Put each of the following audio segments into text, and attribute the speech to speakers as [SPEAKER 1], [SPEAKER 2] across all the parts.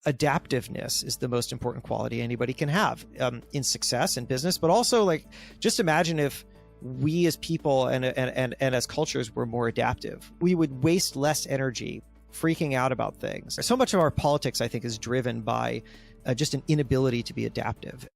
[SPEAKER 1] adaptiveness is the most important quality anybody can have in success and business, but also like, just imagine if we as people and as cultures were more adaptive. We would waste less energy freaking out about things. So much of our politics, I think, is driven by just an inability to be adaptive.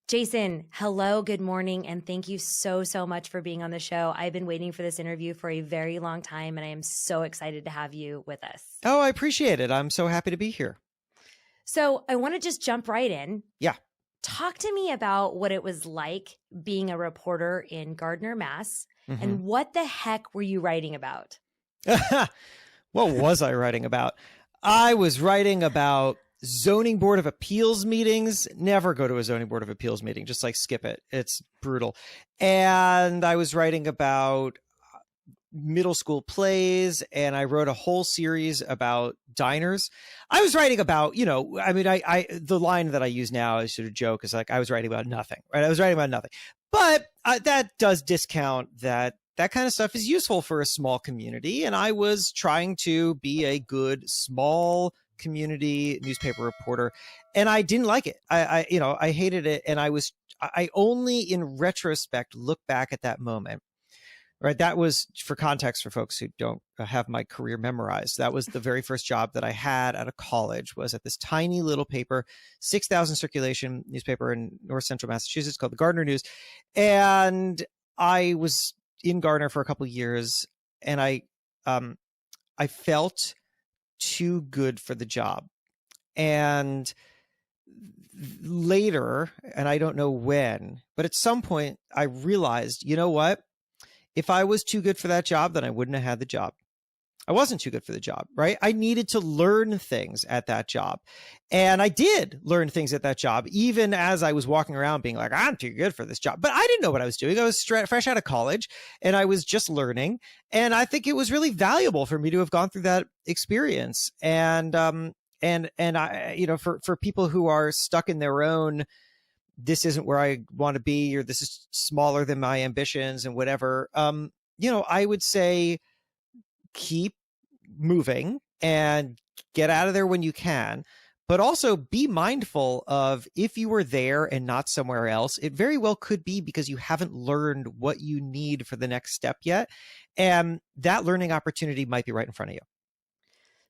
[SPEAKER 2] Jason, hello, good morning, and thank you so much for being on the show. I've been waiting for this interview for a very long time, and I am so excited to have you with us.
[SPEAKER 1] Oh, I appreciate it. I'm so happy to be here.
[SPEAKER 2] So I want to just jump right in.
[SPEAKER 1] Yeah.
[SPEAKER 2] Talk to me about what it was like being a reporter in Gardner, Mass, and what the heck were you writing about?
[SPEAKER 1] What was I writing about? I was writing about zoning board of appeals meetings. Never go to a zoning board of appeals meeting. Just like skip it. It's brutal. And I was writing about middle school plays, and I wrote a whole series about diners. I was writing about, the line that I use now is sort of joke is like, I was writing about nothing, right? I was writing about nothing, but that does discount that kind of stuff is useful for a small community. And I was trying to be a good small community newspaper reporter, and I didn't like it. I hated it. And I only in retrospect look back at that moment, right? That was, for context for folks who don't have my career memorized, that was the very first job that I had out of college, was at this tiny little paper, 6,000 circulation newspaper in North Central Massachusetts called the Gardner News. And I was in Gardner for a couple of years, and I felt too good for the job. And later, and I don't know when, but at some point I realized, you know what? If I was too good for that job, then I wouldn't have had the job. I wasn't too good for the job, right? I needed to learn things at that job. And I did learn things at that job, even as I was walking around being like, I'm too good for this job. But I didn't know what I was doing. I was fresh out of college, and I was just learning. And I think it was really valuable for me to have gone through that experience. And I, for people who are stuck in their own, this isn't where I want to be, or this is smaller than my ambitions and whatever, I would say keep moving and get out of there when you can, but also be mindful of, if you were there and not somewhere else, it very well could be because you haven't learned what you need for the next step yet. And that learning opportunity might be right in front of you.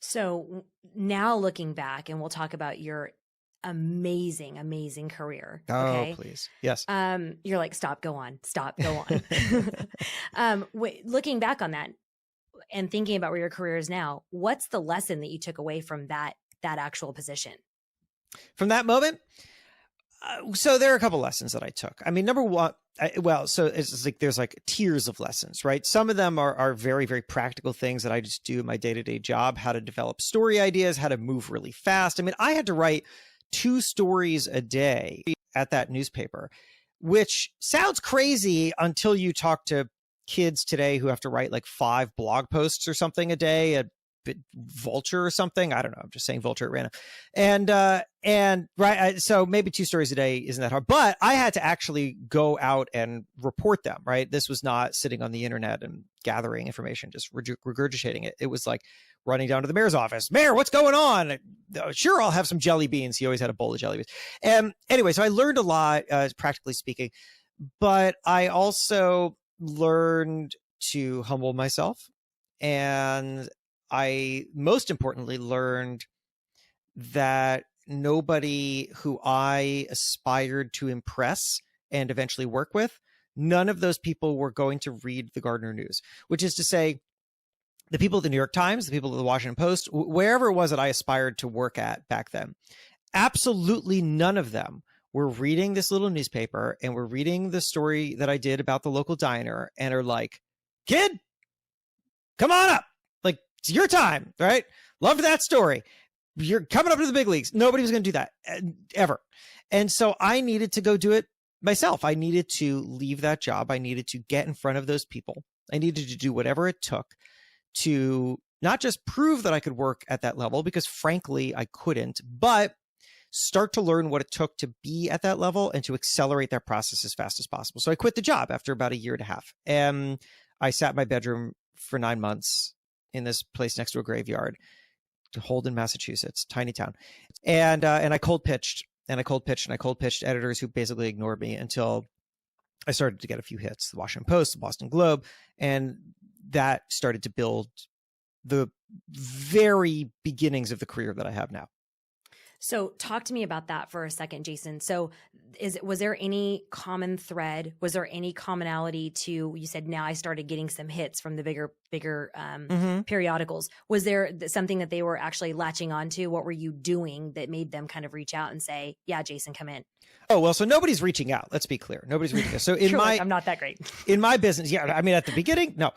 [SPEAKER 1] So
[SPEAKER 2] now looking back, and we'll talk about your amazing career.
[SPEAKER 1] Okay? Oh, please. Yes.
[SPEAKER 2] You're like, stop, go on. Looking back on that and thinking about where your career is now, what's the lesson that you took away from that actual position?
[SPEAKER 1] From that moment? So there are a couple lessons that I took. I mean, number one, so it's like, there's like tiers of lessons, right? Some of them are very, very practical things that I just do in my day-to-day job, how to develop story ideas, how to move really fast. I mean, I had to write 2 stories a day at that newspaper, which sounds crazy until you talk to kids today who have to write like 5 blog posts or something a day at Vulture or something. I don't know. I'm just saying Vulture at random. And right. So maybe 2 stories a day isn't that hard, but I had to actually go out and report them, right? This was not sitting on the internet and gathering information, just regurgitating it. It was like running down to the mayor's office. Mayor, what's going on? Sure, I'll have some jelly beans. He always had a bowl of jelly beans. And anyway, so I learned a lot, practically speaking, but I also learned to humble myself. And I most importantly learned that nobody who I aspired to impress and eventually work with, none of those people were going to read the Gardner News, which is to say, the people at the New York Times, the people at the Washington Post, wherever it was that I aspired to work at back then, absolutely none of them were reading this little newspaper and were reading the story that I did about the local diner and are like, kid, come on up. Like, it's your time, right? Loved that story. you're coming up to the big leagues. Nobody was going to do that ever. And so I needed to go do it myself. I needed to leave that job. I needed to get in front of those people. I needed to do whatever it took to not just prove that I could work at that level, because frankly, I couldn't, but start to learn what it took to be at that level and to accelerate that process as fast as possible. So I quit the job after about 1.5 years. And I sat in my bedroom for 9 months in this place next to a graveyard, Holden, Massachusetts, tiny town. And I cold pitched editors who basically ignored me until I started to get a few hits, the Washington Post, the Boston Globe, and that started to build the very beginnings of the career that I have now.
[SPEAKER 2] So talk to me about that for a second, Jason. So was there any common thread? Was there any commonality to, you said now I started getting some hits from the bigger periodicals. Was there something that they were actually latching onto? What were you doing that made them kind of reach out and say, yeah, Jason, come in?
[SPEAKER 1] Oh, well, so nobody's reaching out. Let's be clear. Nobody's reaching out. So in
[SPEAKER 2] I'm not that great.
[SPEAKER 1] In my business, yeah, I mean, at the beginning, no.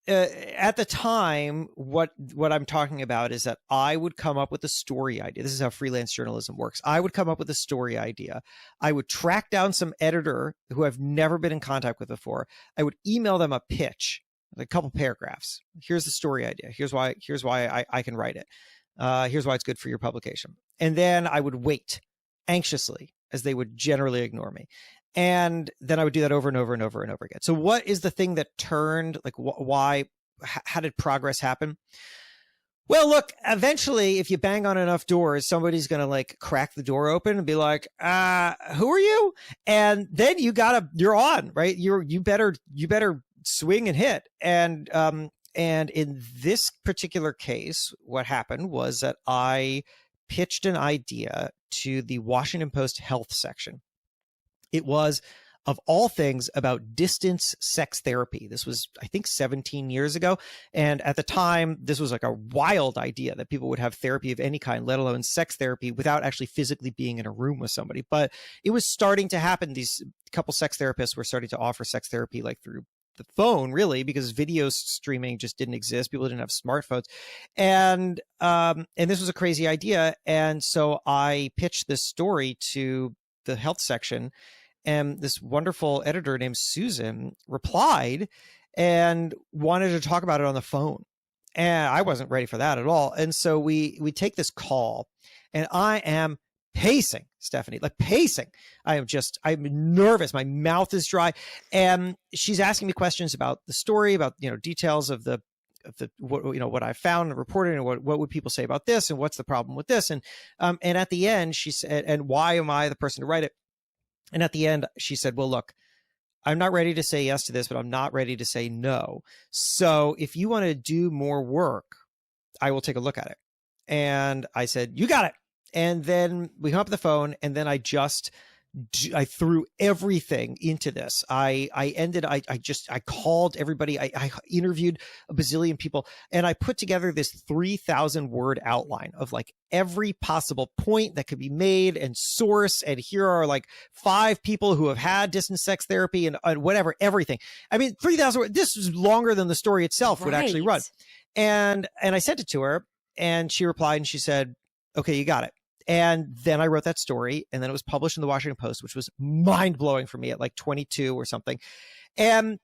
[SPEAKER 1] At the time, what I'm talking about is that I would come up with a story idea. This is how freelance journalism works. I would come up with a story idea. I would track down some editor who I've never been in contact with before. I would email them a pitch, a couple paragraphs. Here's the story idea. Here's why I can write it. Here's why it's good for your publication. And then I would wait anxiously, as they would generally ignore me. And then I would do that over and over and over and over again. So what is the thing that turned, like, why, how did progress happen? Well, look, eventually, if you bang on enough doors, somebody's going to like crack the door open and be like, who are you? And then you're on, right? You better swing and hit. And in this particular case, what happened was that I pitched an idea to the Washington Post health section. It was, of all things, about distance sex therapy. This was, I think, 17 years ago. And at the time, this was like a wild idea that people would have therapy of any kind, let alone sex therapy, without actually physically being in a room with somebody. But it was starting to happen. These couple sex therapists were starting to offer sex therapy like through the phone, really, because video streaming just didn't exist. People didn't have smartphones. And this was a crazy idea. And so I pitched this story to the health section. And this wonderful editor named Susan replied and wanted to talk about it on the phone. And I wasn't ready for that at all. And so we take this call, and I am pacing, Stephynie, like pacing. I'm nervous. My mouth is dry. And she's asking me questions about the story, about, details of what I found and reported, and what would people say about this, and what's the problem with this. And at the end, she said, and why am I the person to write it? And at the end, she said, well, look, I'm not ready to say yes to this, but I'm not ready to say no. So if you want to do more work, I will take a look at it. And I said, you got it. And then we hung up the phone, and then I threw everything into this. I called everybody. I interviewed a bazillion people, and I put together this 3,000 word outline of like every possible point that could be made and source. And here are like 5 people who have had distance sex therapy and whatever, everything. I mean, 3,000 words. This is longer than the story itself would actually run. And I sent it to her, and she replied, and she said, okay, you got it. And then I wrote that story, and then it was published in the Washington Post, which was mind blowing for me at like 22 or something. And,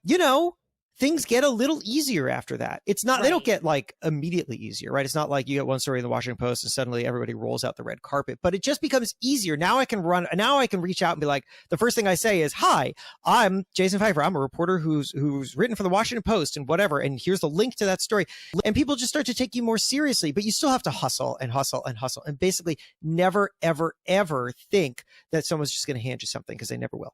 [SPEAKER 1] things get a little easier after that. It's not, They don't get like immediately easier, right? It's not like you get one story in the Washington Post and suddenly everybody rolls out the red carpet, but it just becomes easier. Now I can reach out and be like, the first thing I say is, hi, I'm Jason Feifer. I'm a reporter who's written for the Washington Post and whatever. And here's the link to that story. And people just start to take you more seriously, but you still have to hustle and hustle and hustle, and basically never, ever, ever think that someone's just going to hand you something, because they never will.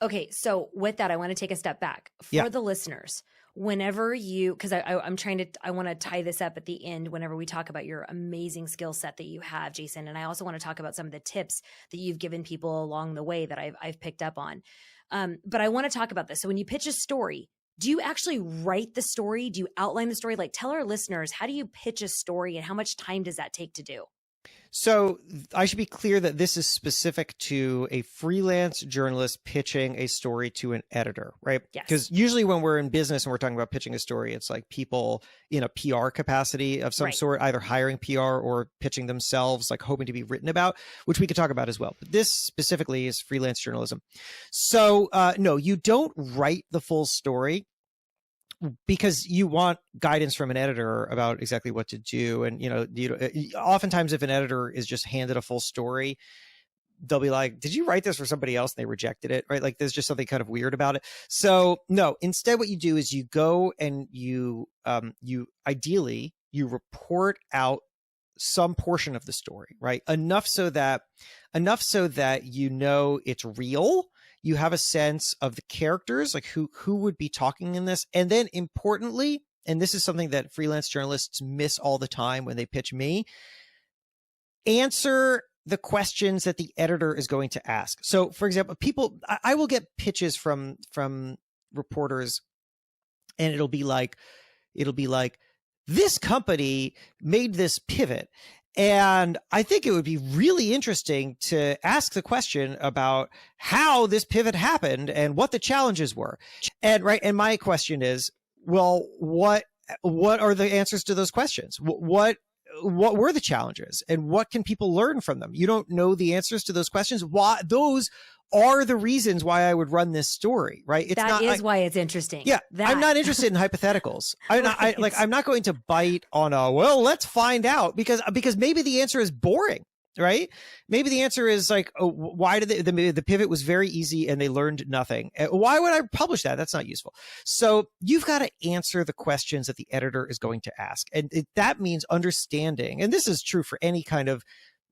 [SPEAKER 2] Okay, so with that, I want to take a step back for the listeners. Whenever because I want to tie this up at the end whenever we talk about your amazing skill set that you have, Jason. And I also want to talk about some of the tips that you've given people along the way that I've picked up on. But I want to talk about this. So when you pitch a story, do you actually write the story? Do you outline the story? Like, tell our listeners, how do you pitch a story, and how much time does that take to do?
[SPEAKER 1] So I should be clear that this is specific to a freelance journalist pitching a story to an editor, right?
[SPEAKER 2] Yes.
[SPEAKER 1] Because usually when we're in business and we're talking about pitching a story, it's like people in a PR capacity of some sort, either hiring PR or pitching themselves, like hoping to be written about, which we could talk about as well. But this specifically is freelance journalism. So no, you don't write the full story, because you want guidance from an editor about exactly what to do. And, oftentimes if an editor is just handed a full story, they'll be like, did you write this for somebody else? And they rejected it, right? Like there's just something kind of weird about it. So no, instead what you do is you go and you ideally you report out some portion of the story, right? Enough so that it's real. You have a sense of the characters, like who would be talking in this. And then importantly, and this is something that freelance journalists miss all the time when they pitch me, answer the questions that the editor is going to ask. So for example, I will get pitches from reporters, and it'll be like, this company made this pivot, and I think it would be really interesting to ask the question about how this pivot happened and what the challenges were. And my question is, well, what are the answers to those questions? What were the challenges, and what can people learn from them? You don't know the answers to those questions. Why? Those are the reasons why I would run this story, right?
[SPEAKER 2] That is why it's interesting.
[SPEAKER 1] Yeah, I'm not interested in hypotheticals. I'm not going to bite on let's find out, because maybe the answer is boring, right? Maybe the answer is like, why did the pivot was very easy and they learned nothing. Why would I publish that? That's not useful. So you've got to answer the questions that the editor is going to ask. And that means understanding, and this is true for any kind of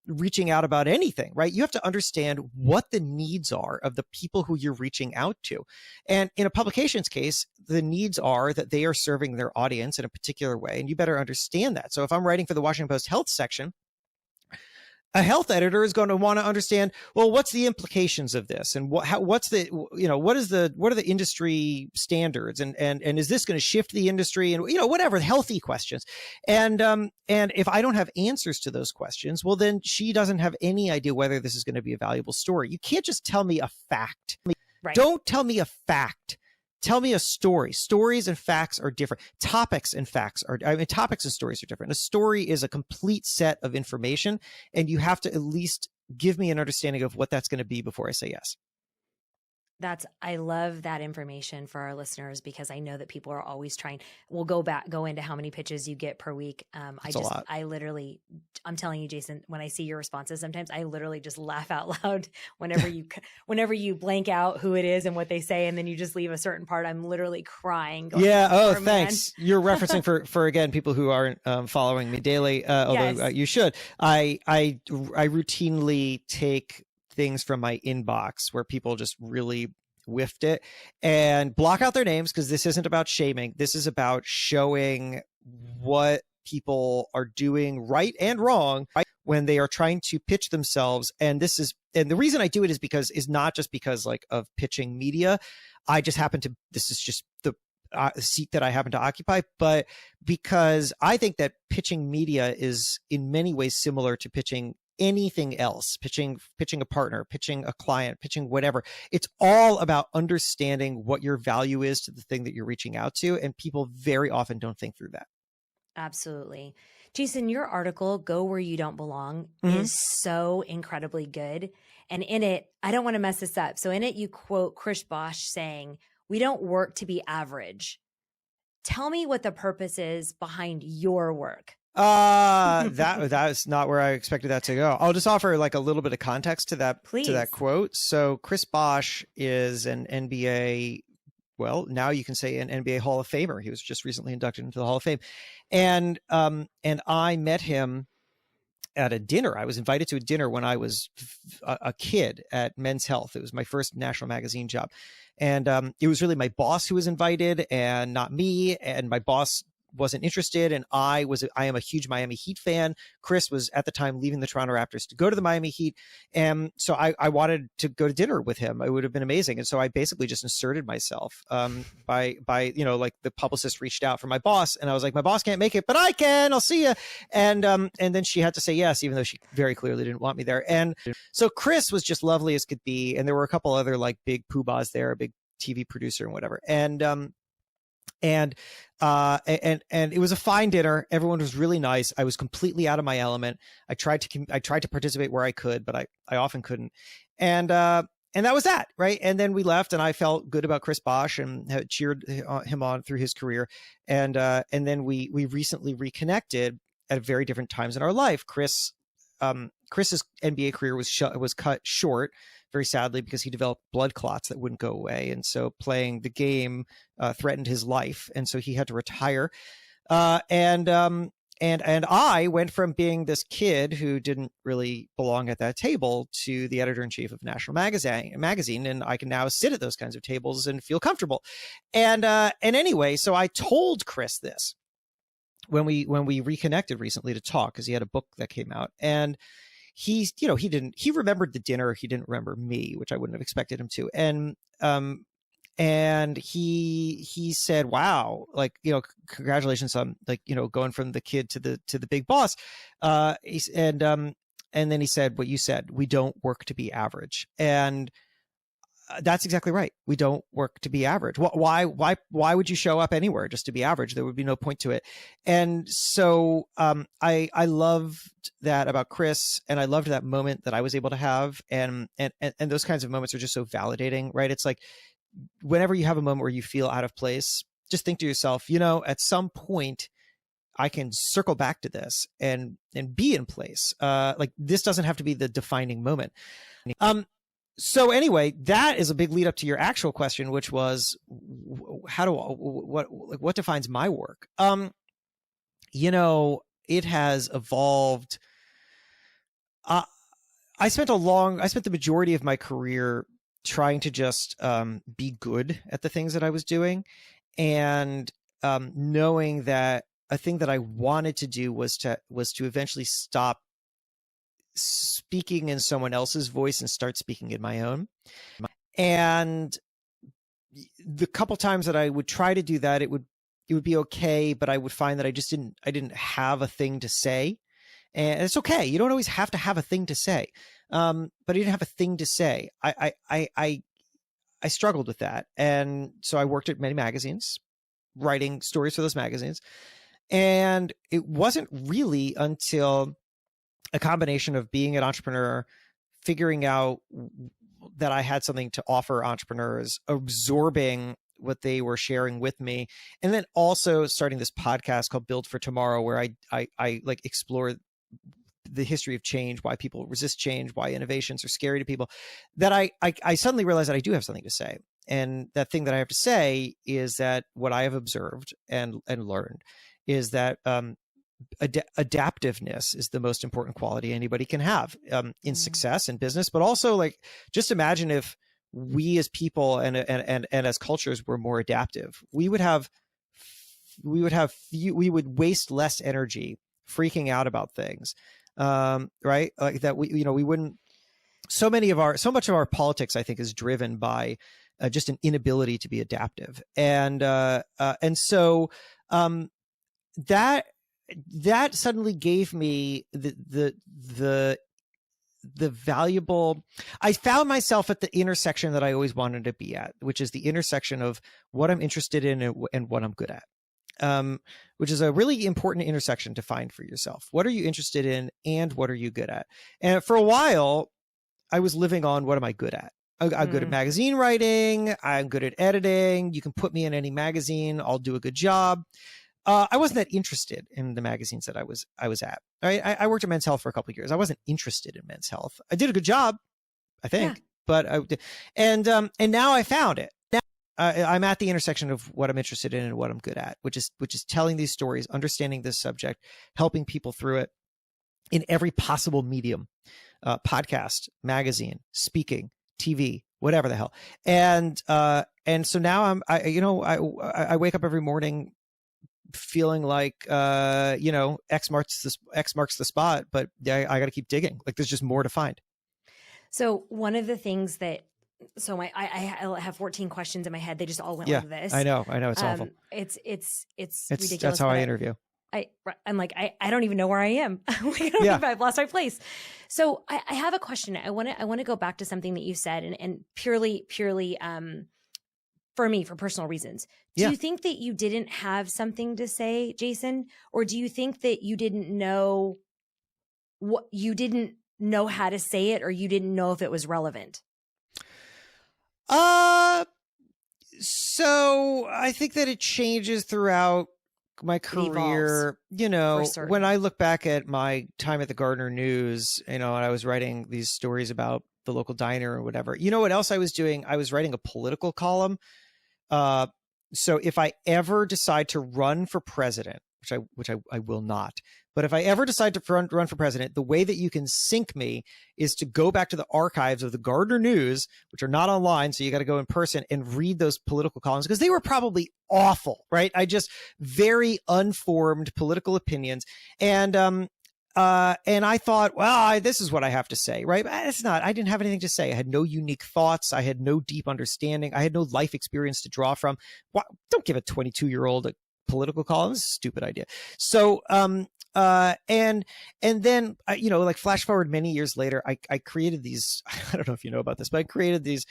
[SPEAKER 1] reaching out about anything, right? You have to understand what the needs are of the people who you're reaching out to. And in a publications case, the needs are that they are serving their audience in a particular way, and you better understand that. So if I'm writing for the Washington Post health section, a health editor is going to want to understand, well, what's the implications of this, and what are the industry standards, and is this going to shift the industry, and whatever, healthy questions. And if I don't have answers to those questions, well, then she doesn't have any idea whether this is going to be a valuable story. You can't just tell me a fact.
[SPEAKER 2] Right.
[SPEAKER 1] Don't tell me a fact. Tell me a story. Stories and facts are different. Topics and stories are different. A story is a complete set of information, and you have to at least give me an understanding of what that's going to be before I say yes.
[SPEAKER 2] I love that information for our listeners, because I know that people are always trying. We'll go into how many pitches you get per week. I'm telling you, Jason, when I see your responses, sometimes I literally just laugh out loud whenever you blank out who it is and what they say, and then you just leave a certain part. I'm literally crying.
[SPEAKER 1] Yeah. Oh, thanks. You're referencing for again, people who aren't following me daily, although you should. I routinely take things from my inbox where people just really whiffed it and block out their names, because this isn't about shaming. This is about showing what people are doing right and wrong when they are trying to pitch themselves. And the reason I do it is not just because of pitching media. This is just the seat that I happen to occupy, but because I think that pitching media is in many ways similar to pitching anything else, pitching a partner, pitching a client, pitching whatever. It's all about understanding what your value is to the thing that you're reaching out to. And people very often don't think through that.
[SPEAKER 2] Absolutely. Jason, your article, Go Where You Don't Belong, is so incredibly good. And in it, I don't want to mess this up. So in it, you quote Chris Bosch saying, "We don't work to be average." Tell me what the purpose is behind your work.
[SPEAKER 1] That's not where I expected that to go. I'll just offer a little bit of context to that,
[SPEAKER 2] Please.
[SPEAKER 1] to that quote. So Chris Bosch is an NBA, well, now you can say an NBA Hall of Famer. He was just recently inducted into the Hall of Fame. And I met him at a dinner. I was invited to a dinner when I was a kid at Men's Health. It was my first national magazine job. And it was really my boss who was invited and not me. And my boss wasn't interested, and I am a huge Miami Heat fan. Chris was at the time leaving the Toronto Raptors to go to the Miami Heat, and so I wanted to go to dinner with him. It would have been amazing, and so I basically just inserted myself by like the publicist reached out from my boss, and I was like, my boss can't make it, but I can. I'll see you. And then she had to say yes, even though she very clearly didn't want me there. And so Chris was just lovely as could be, and there were a couple other like big poobahs there, a big TV producer and whatever. And it was a fine dinner. Everyone was really nice. I was completely out of my element. I tried to participate where I could, but I often couldn't. And that was that, right? And then we left, and I felt good about Chris Bosch and had cheered him on through his career. And then we recently reconnected at very different times in our life. Chris's NBA career was cut short, very sadly, because he developed blood clots that wouldn't go away. And so playing the game threatened his life. And so he had to retire. And I went from being this kid who didn't really belong at that table to the editor-in-chief of National Magazine. And I can now sit at those kinds of tables and feel comfortable. And anyway, so I told Chris this when we reconnected recently to talk, because he had a book that came out. And he remembered the dinner. He didn't remember me, which I wouldn't have expected him to. And he said, wow, like, congratulations on, like, going from the kid to the big boss. And then he said what you said: we don't work to be average. And that's exactly right. We don't work to be average. Why would you show up anywhere just to be average? There would be no point to it. And so I loved that about Chris, and I loved that moment that I was able to have. And those kinds of moments are just so validating, right? It's like, whenever you have a moment where you feel out of place, just think to yourself, at some point I can circle back to this and be in place. Like, this doesn't have to be the defining moment. So anyway, that is a big lead up to your actual question, which was, what defines my work? It has evolved. I spent the majority of my career trying to just be good at the things that I was doing, and knowing that a thing that I wanted to do was to eventually stop speaking in someone else's voice and start speaking in my own. And the couple times that I would try to do that, it would be okay, but I would find that I didn't have a thing to say. And it's okay. You don't always have to have a thing to say. But I didn't have a thing to say. I struggled with that. And so I worked at many magazines, writing stories for those magazines. And it wasn't really until a combination of being an entrepreneur, figuring out that I had something to offer entrepreneurs, absorbing what they were sharing with me, and then also starting this podcast called Build for Tomorrow, where I like explore the history of change, why people resist change, why innovations are scary to people, that I suddenly realized that I do have something to say. And that thing that I have to say is that what I have observed and learned is that adaptiveness is the most important quality anybody can have in success in business. But also, like, just imagine if we as people and as cultures were more adaptive. We would waste less energy freaking out about things, right? Like that we wouldn't. So much of our politics, I think, is driven by just an inability to be adaptive, and so that suddenly gave me the valuable. I found myself at the intersection that I always wanted to be at, which is the intersection of what I'm interested in and what I'm good at, which is a really important intersection to find for yourself. What are you interested in and what are you good at? And for a while, I was living on, what am I good at? I'm good at magazine writing. I'm good at editing. You can put me in any magazine. I'll do a good job. I wasn't that interested in the magazines that I was at. Right? I worked at Men's Health for a couple of years. I wasn't interested in Men's Health. I did a good job, I think, but now I found it. Now I'm at the intersection of what I'm interested in and what I'm good at, which is telling these stories, understanding this subject, helping people through it in every possible medium, podcast, magazine, speaking, TV, whatever the hell. And so now I wake up every morning feeling like, X marks the spot, but I got to keep digging. Like there's just more to find. So
[SPEAKER 2] one of the things I have 14 questions in my head. They just all went like this.
[SPEAKER 1] I know. It's awful.
[SPEAKER 2] It's ridiculous.
[SPEAKER 1] That's how I interview.
[SPEAKER 2] I'm like, I don't even know where I am. I've lost my place. So I have a question. I want to go back to something that you said and purely, for me, for personal reasons. Do you think that you didn't have something to say, Jason? Or do you think that you didn't know how to say it, or you didn't know if it was relevant?
[SPEAKER 1] So I think that it changes throughout my career. When I look back at my time at the Gardner News, and I was writing these stories about the local diner or whatever. You know what else I was doing? I was writing a political column. So if I ever decide to run for president, which I will not, but if I ever decide to run for president, the way that you can sink me is to go back to the archives of the Gardner News, which are not online, so you got to go in person and read those political columns, because they were probably awful, right? Very unformed political opinions. And I thought, well, this is what I have to say, right? But it's not. I didn't have anything to say. I had no unique thoughts. I had no deep understanding. I had no life experience to draw from. Don't give a 22-year-old a political column. This is a stupid idea. So, and then, like flash forward many years later, I created these, I don't know if you know about this, but I created these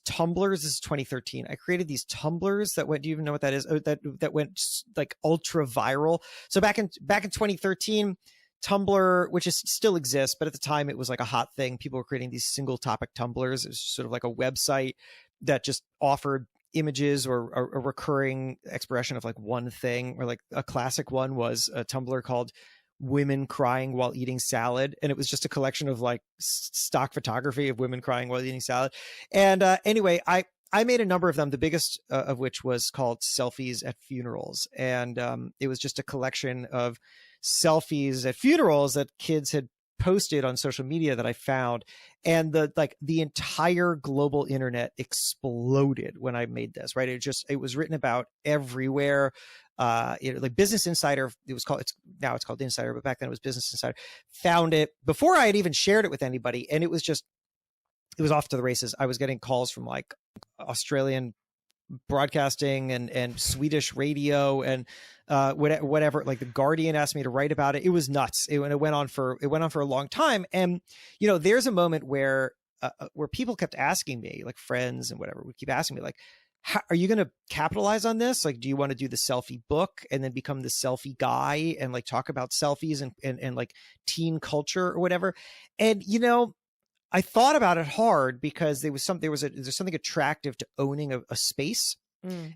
[SPEAKER 1] tumblers. This is 2013. I created these tumblers that went, do you even know what that is? That went like ultra viral. So back in 2013, Tumblr, which still exists, but at the time it was like a hot thing. People were creating these single topic tumblers. It was sort of like a website that just offered images or a recurring expression of like one thing, or like a classic one was a Tumblr called Women Crying While Eating Salad. And it was just a collection of like stock photography of women crying while eating salad. And anyway, I made a number of them, the biggest of which was called Selfies at Funerals. And it was just a collection of selfies at funerals that kids had posted on social media that I found. And the entire global internet exploded when I made this, right? It was written about everywhere. Like Business Insider, now it's called Insider, but back then it was Business Insider, found it before I had even shared it with anybody. And it was off to the races. I was getting calls from like Australian broadcasting and Swedish radio and whatever. Like the Guardian asked me to write about it. It was nuts. It went on for a long time. And there's a moment where people kept asking me, like friends and whatever would keep asking me, like, are you going to capitalize on this? Like, do you want to do the selfie book and then become the selfie guy and like talk about selfies and like teen culture or whatever? And I thought about it hard because there's something attractive to owning a space.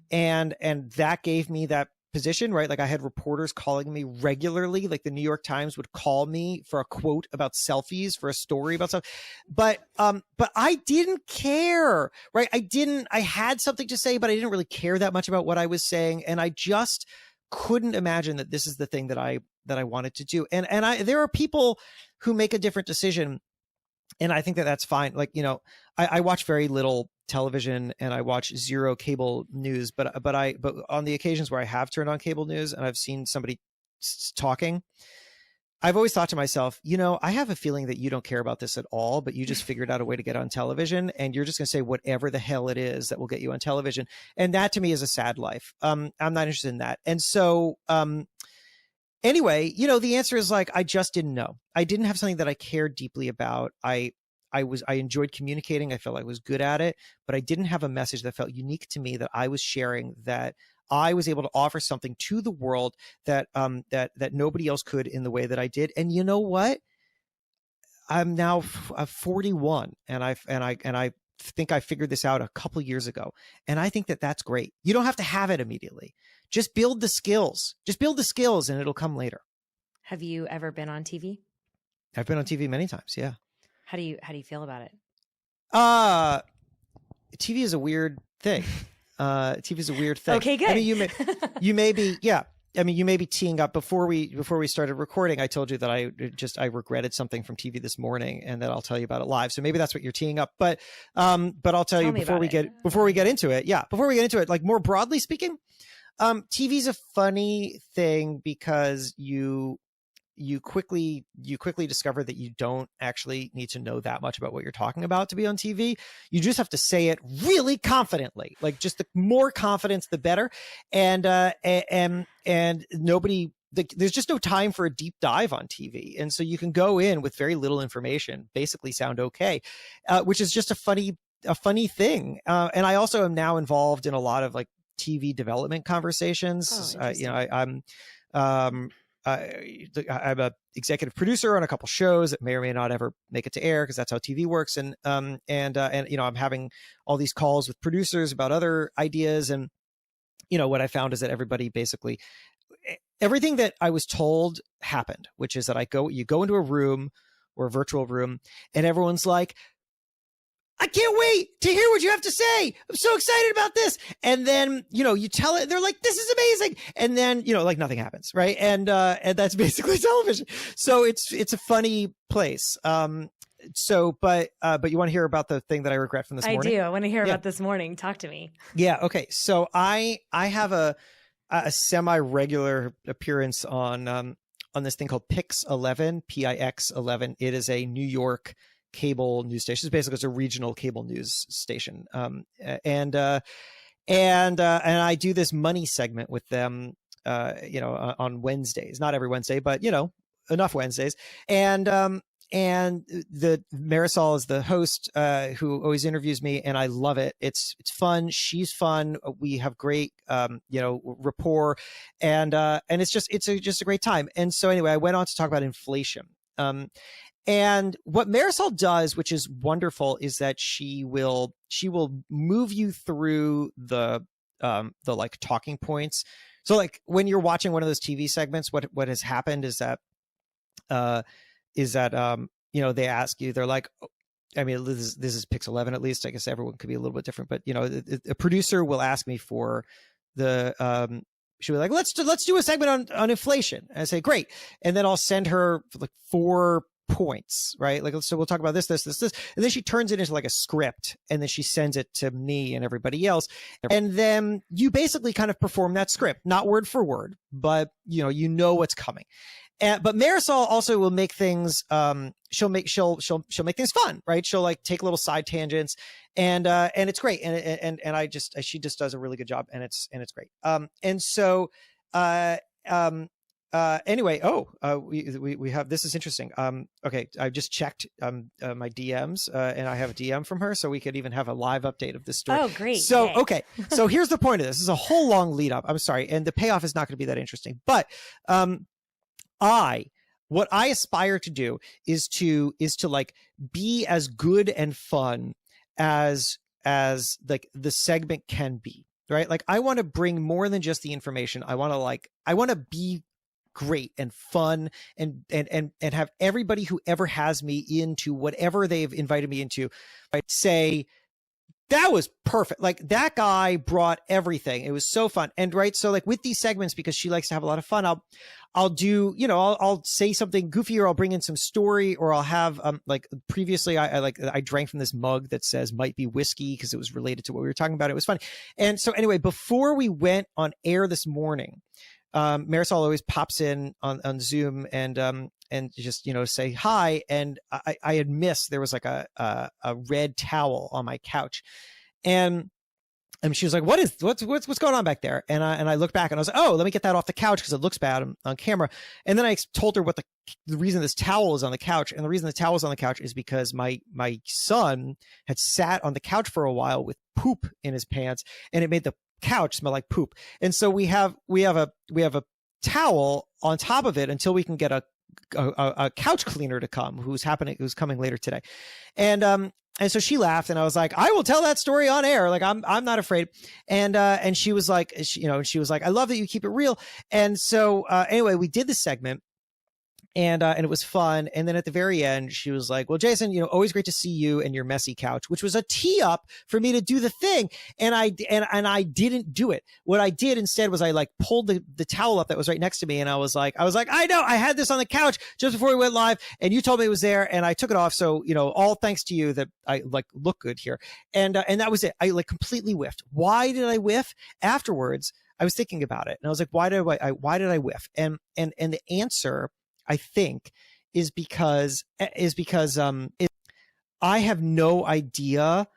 [SPEAKER 1] And that gave me that position, right? Like I had reporters calling me regularly, like the New York Times would call me for a quote about selfies, for a story about stuff. But I didn't care, right? I had something to say, but I didn't really care that much about what I was saying. And I just couldn't imagine that this is the thing that I wanted to do. And there are people who make a different decision. And I think that that's fine. Like, I watch very little television and I watch zero cable news, but on the occasions where I have turned on cable news and I've seen somebody talking, I've always thought to myself, I have a feeling that you don't care about this at all, but you just figured out a way to get on television and you're just going to say whatever the hell it is that will get you on television. And that to me is a sad life. I'm not interested in that. And so, anyway, the answer is like, I just didn't know. I didn't have something that I cared deeply about. I enjoyed communicating. I felt like I was good at it, but I didn't have a message that felt unique to me that I was sharing, that I was able to offer something to the world that nobody else could in the way that I did. And you know what? I'm now 41 and I think I figured this out a couple years ago. And I think that that's great. You don't have to have it immediately. Just build the skills. And it'll come later.
[SPEAKER 2] Have you ever been on TV?
[SPEAKER 1] I've been on TV many times. Yeah.
[SPEAKER 2] How do you feel about it?
[SPEAKER 1] TV is a weird thing. TV is a weird thing.
[SPEAKER 2] Okay, good.
[SPEAKER 1] I mean, you may be, yeah. I mean, you may be teeing up before we started recording. I told you that I regretted something from TV this morning, and that I'll tell you about it live. So maybe that's what you're teeing up. But I'll tell you before we get into it. Yeah, before we get into it, like more broadly speaking, TV's a funny thing because you quickly discover that you don't actually need to know that much about what you're talking about to be on TV. You just have to say it really confidently, like just the more confidence, the better. And nobody, there's just no time for a deep dive on TV. And so you can go in with very little information, basically sound okay, which is just a funny thing. And I also am now involved in a lot of like TV development conversations. I'm a executive producer on a couple shows that may or may not ever make it to air because that's how TV works. And I'm having all these calls with producers about other ideas. And, what I found is that everybody basically, everything that I was told happened, which is that you go into a room or a virtual room and everyone's like, I can't wait to hear what you have to say. I'm so excited about this. And then, you tell it, they're like, this is amazing. And then, like nothing happens. Right. And that's basically television. So it's a funny place. But you want to hear about the thing that I regret from this morning?
[SPEAKER 2] I do. I want to hear about this morning. Talk to me.
[SPEAKER 1] Yeah. Okay. So I have a semi-regular appearance on this thing called Pix11, Pix11. It is a New York cable news station. It's a regional cable news station. And I do this money segment with them, on Wednesdays, not every Wednesday, but enough Wednesdays. And the Marisol is the host, who always interviews me, and I love it. It's fun. She's fun. We have great, rapport, and it's just a great time. And so anyway, I went on to talk about inflation. And what Marisol does, which is wonderful, is that she will move you through the like talking points. So like when you're watching one of those TV segments, what has happened is that they ask you, they're like, I mean, this is Pix11 at least. I guess everyone could be a little bit different, but a producer will ask me for the she'll be like, let's do a segment on inflation. And I say, great. And then I'll send her like 4 points, right? Like, so we'll talk about this. And then she turns it into like a script, and then she sends it to me and everybody else. And then you basically kind of perform that script, not word for word, but what's coming. But Marisol also will make things, she'll make things fun, right? She'll like take little side tangents, and it's great. She just does a really good job, and it's great. Anyway, we have, this is interesting. Okay, I just checked my DMs, and I have a DM from her, so we could even have a live update of this story.
[SPEAKER 2] Oh, great.
[SPEAKER 1] So, okay. So here's the point of this. This is a whole long lead up. I'm sorry. And the payoff is not going to be that interesting, but, what I aspire to do is to like be as good and fun as like the segment can be, right? Like I want to bring more than just the information. I want to be great and fun and have everybody who ever has me into whatever they've invited me into, right, say, that was perfect. Like that guy brought everything. It was so fun. And right. So like with these segments, because she likes to have a lot of fun, I'll do, I'll say something goofy, or I'll bring in some story, or I'll have, like previously I drank from this mug that says might be whiskey because it was related to what we were talking about. It was funny. And so anyway, before we went on air this morning, Marisol always pops in on Zoom and just, say hi. And I had missed, there was like a red towel on my couch, and she was like, what's going on back there? And I looked back and I was like, oh, let me get that off the couch because it looks bad on camera. And then I told her what the reason this towel is on the couch. And the reason the towel is on the couch is because my son had sat on the couch for a while with poop in his pants, and it made the couch smell like poop. And so we have a towel on top of it until we can get a couch cleaner to come, who's coming later today. And so she laughed, and I was like, I will tell that story on air. Like I'm not afraid. And she was like, she was like, I love that you keep it real. And so anyway, we did this segment. And it was fun. And then at the very end, she was like, well, Jason, always great to see you and your messy couch, which was a tee up for me to do the thing. And I didn't do it. What I did instead was I like pulled the towel up that was right next to me. And I was like, I know I had this on the couch just before we went live, and you told me it was there, and I took it off. So, all thanks to you that I like look good here. And that was it. I like completely whiffed. Why did I whiff? Afterwards, I was thinking about it, and I was like, why did I whiff? And the answer, I think, is because I have no idea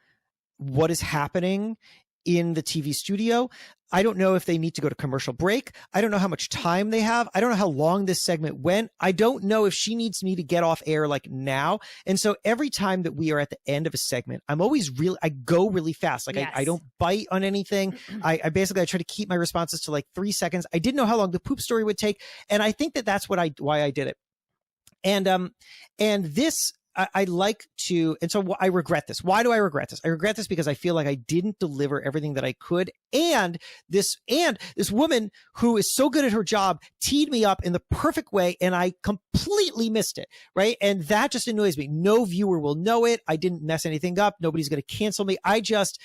[SPEAKER 1] what is happening in the TV studio. I don't know if they need to go to commercial break. I don't know how much time they have. I don't know how long this segment went. I don't know if she needs me to get off air like now. And so every time that we are at the end of a segment, I go really fast. Like I don't bite on anything. I try to keep my responses to like 3 seconds. I didn't know how long the poop story would take. And I think that's why I did it. And this, I like to, and so I regret this. Why do I regret this? I regret this because I feel like I didn't deliver everything that I could. And this woman who is so good at her job teed me up in the perfect way, and I completely missed it. Right. And that just annoys me. No viewer will know it. I didn't mess anything up. Nobody's going to cancel me. I just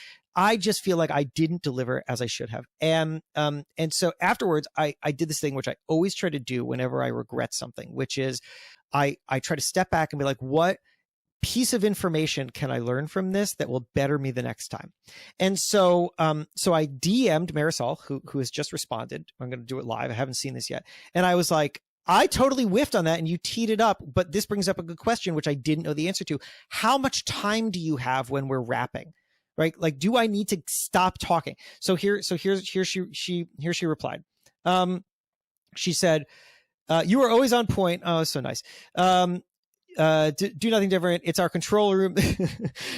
[SPEAKER 1] feel like I didn't deliver as I should have. And so afterwards, I did this thing, which I always try to do whenever I regret something, which is I try to step back and be like, what piece of information can I learn from this that will better me the next time? And so I DM'd Marisol, who has just responded. I'm going to do it live. I haven't seen this yet. And I was like, I totally whiffed on that and you teed it up, but this brings up a good question, which I didn't know the answer to. How much time do you have when we're wrapping? Right? Like, do I need to stop talking? So here she replied. She said, you are always on point. Oh, so nice. Do nothing different. It's our control room.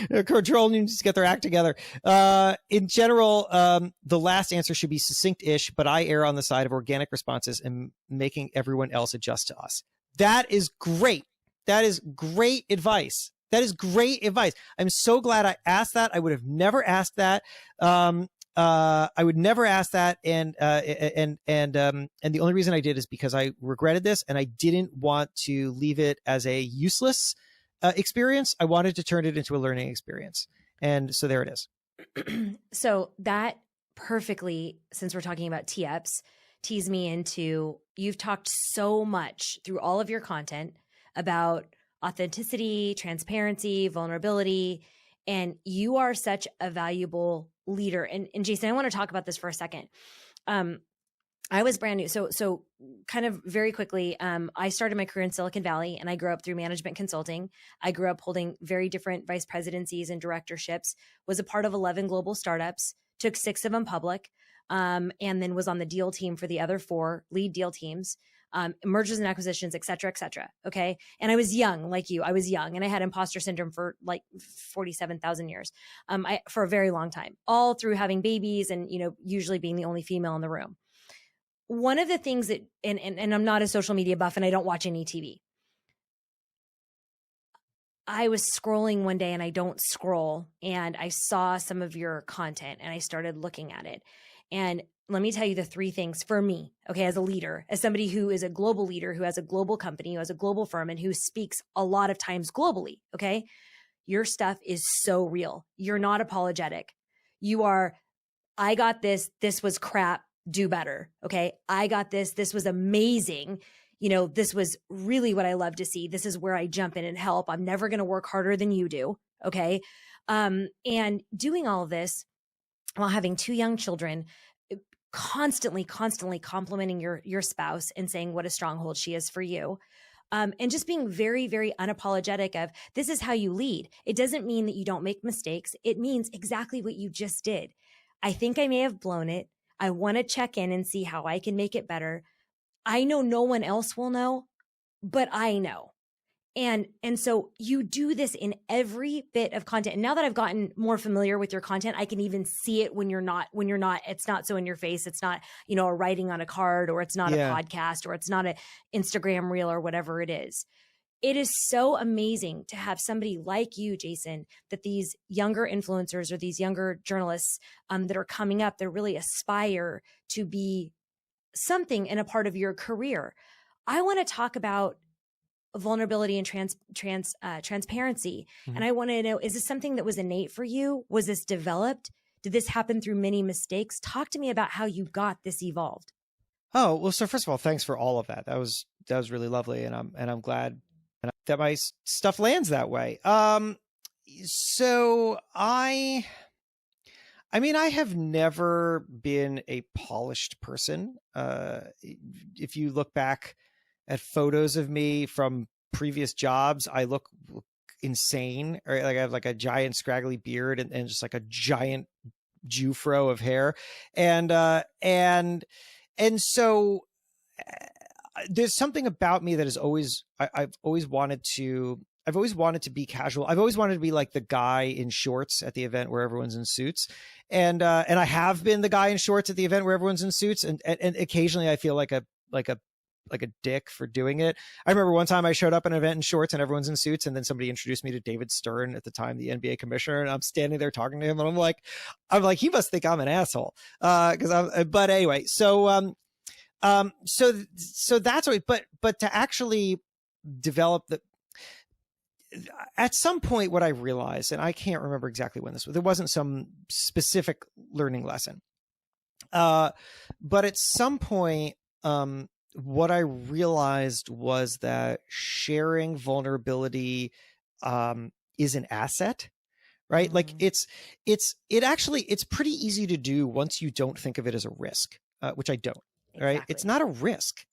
[SPEAKER 1] Control room needs to get their act together. In general, the last answer should be succinct-ish, but I err on the side of organic responses and making everyone else adjust to us. That is great. That is great advice. That is great advice. I'm so glad I asked that. I would have never asked that. I would never ask that. And the only reason I did is because I regretted this and I didn't want to leave it as a useless experience. I wanted to turn it into a learning experience. And so there it is.
[SPEAKER 2] So that perfectly, since we're talking about tee-ups, tees me into, you've talked so much through all of your content about authenticity, transparency, vulnerability, and you are such a valuable leader. And Jason, I want to talk about this for a second. I was brand new. So kind of very quickly, I started my career in Silicon Valley and I grew up through management consulting. I grew up holding very different vice presidencies and directorships, was a part of 11 global startups, took 6 of them public, and then was on the deal team for the other 4 lead deal teams. Mergers and acquisitions, et cetera, et cetera. Okay. And I was young, like you, I was young and I had imposter syndrome for like 47,000 years, for a very long time, all through having babies and, usually being the only female in the room. One of the things that, and I'm not a social media buff and I don't watch any TV. I was scrolling one day and I don't scroll and I saw some of your content and I started looking at it. And let me tell you the 3 things for me, okay, as a leader, as somebody who is a global leader, who has a global company, who has a global firm, and who speaks a lot of times globally, okay? Your stuff is so real. You're not apologetic. You are, I got this was crap, do better, okay? I got this was amazing. This was really what I love to see. This is where I jump in and help. I'm never going to work harder than you do, okay? And doing all of this while having 2 young children, constantly complimenting your spouse and saying what a stronghold she is for you. And just being very, very unapologetic of this is how you lead. It doesn't mean that you don't make mistakes. It means exactly what you just did. I think I may have blown it. I want to check in and see how I can make it better. I know no one else will know, but I know. And so you do this in every bit of content. And now that I've gotten more familiar with your content, I can even see it when you're not, it's not so in your face. It's not, a writing on a card, or it's not a podcast, or it's not an Instagram reel, or whatever it is. It is so amazing to have somebody like you, Jason, that these younger influencers or these younger journalists that are coming up, they really aspire to be something in a part of your career. I want to talk about vulnerability and transparency. Mm-hmm. And I want to know, is this something that was innate for you? Was this developed? Did this happen through many mistakes? Talk to me about how you got this evolved.
[SPEAKER 1] Oh, well, so first of all, thanks for all of that. That was really lovely. And I'm glad that my stuff lands that way. So I I mean, I have never been a polished person. If you look back at photos of me from previous jobs, I look insane. Or like I have like a giant scraggly beard and just like a giant Jufro of hair. And so there's something about me that is always, I've always wanted to be casual. I've always wanted to be like the guy in shorts at the event where everyone's in suits. And I have been the guy in shorts at the event where everyone's in suits. And occasionally I feel like a dick for doing it. I remember one time I showed up at an event in shorts and everyone's in suits. And then somebody introduced me to David Stern, at the time, the NBA commissioner. And I'm standing there talking to him. And I'm like, he must think I'm an asshole. But anyway, so that's what, but to actually develop at some point, what I realized, and I can't remember exactly when this was, there wasn't some specific learning lesson. But at some point, what I realized was that sharing vulnerability, is an asset, right? Like it's pretty easy to do once you don't think of it as a risk, which I don't, right? It's not a risk.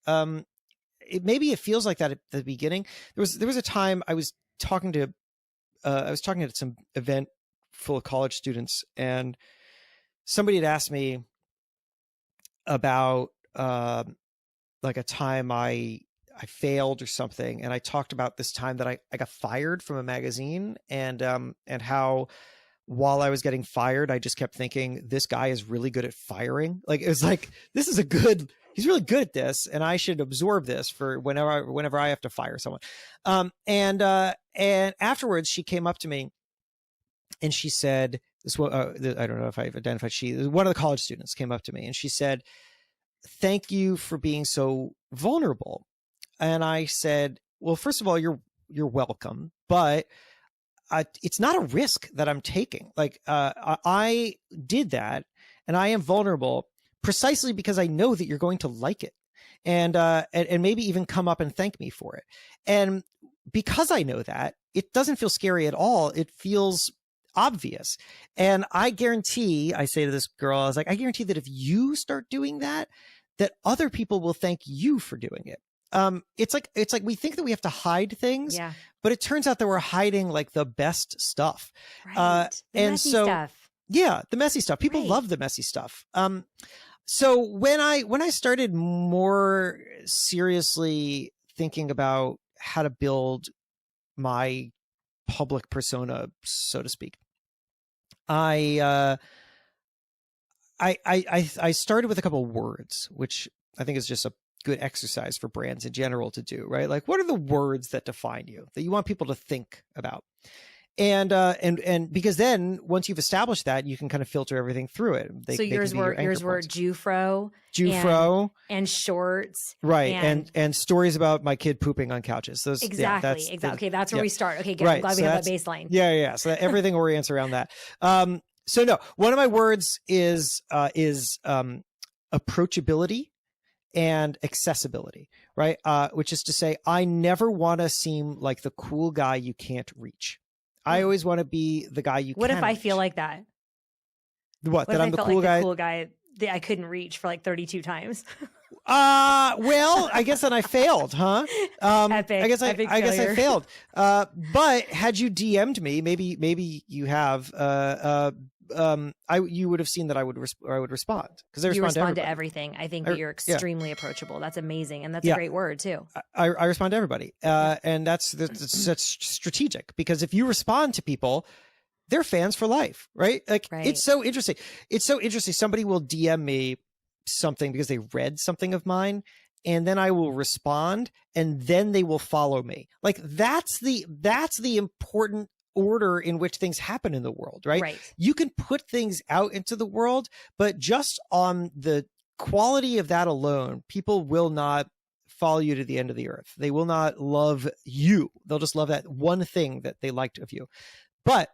[SPEAKER 1] Maybe it feels like that at the beginning. There was a time I was talking to some event full of college students, and somebody had asked me about like a time I failed or something, and I talked about this time that I got fired from a magazine, and how while I was getting fired, I just kept thinking, this guy is really good at firing. Like, it was like, he's really good at this, and I should absorb this for whenever I have to fire someone. And afterwards she came up to me and she said, I don't know if I've identified one of the college students came up to me and she said, "Thank you for being so vulnerable." And I said, "Well, first of all, you're welcome, but it's not a risk that I'm taking. Like, I did that and I am vulnerable precisely because I know that you're going to like it and maybe even come up and thank me for it. And because I know that, it doesn't feel scary at all. It feels obvious. And I guarantee," I say to this girl, I was like, "I guarantee that if you start doing that, that other people will thank you for doing it." It's like we think that we have to hide things, but it turns out that we're hiding like the best stuff.
[SPEAKER 2] Right. The messy stuff.
[SPEAKER 1] Yeah, the messy stuff. People love the messy stuff. So when I started more seriously thinking about how to build my public persona, so to speak, I started with a couple of words, which I think is just a good exercise for brands in general to do, right? Like, what are the words that define you, that you want people to think about? And because then once you've established that, you can kind of filter everything through it.
[SPEAKER 2] So yours were Jufro and shorts,
[SPEAKER 1] right? And stories about my kid pooping on couches. Those
[SPEAKER 2] exactly. Okay, that's where we start. Okay, good. Right. I'm glad we have that baseline.
[SPEAKER 1] Yeah. So that everything orients around that. So no, one of my words is approachability and accessibility, right? Which is to say, I never want to seem like the cool guy you can't reach. I always want to be the guy you can.
[SPEAKER 2] What if I
[SPEAKER 1] reach.
[SPEAKER 2] feel like that?
[SPEAKER 1] What that I'm the cool guy?
[SPEAKER 2] The cool guy that I couldn't reach for like 32 times.
[SPEAKER 1] Well, I guess then I failed, huh?
[SPEAKER 2] Epic,
[SPEAKER 1] I guess I failed. But had you DM'd me, maybe you have. You would have seen that I would respond, because I respond
[SPEAKER 2] to everything. I think that you're extremely approachable. That's amazing, and that's a great word too. I
[SPEAKER 1] respond to everybody, and that's strategic, because if you respond to people, they're fans for life, right? Like, it's so interesting. Somebody will DM me something because they read something of mine, and then I will respond, and then they will follow me. Like, that's the important order in which things happen in the world, right? You can put things out into the world, but just on the quality of that alone, people will not follow you to the end of the earth. They will not love you. They'll just love that one thing that they liked of you. But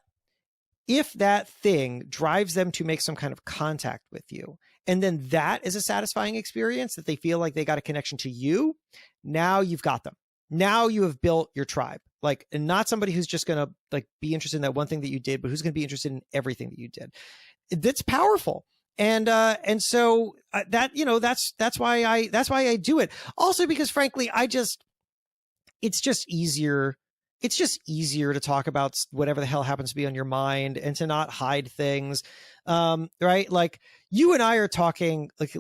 [SPEAKER 1] if that thing drives them to make some kind of contact with you, and then that is a satisfying experience, that they feel like they got a connection to you, now you've got them. Now you have built your tribe. like, and not somebody who's just going to like be interested in that one thing that you did, but who's going to be interested in everything that you did. That's powerful. And so that, you know, that's why I do it. Also, because frankly, it's just easier to talk about whatever the hell happens to be on your mind and to not hide things. Right. Like you and I are talking like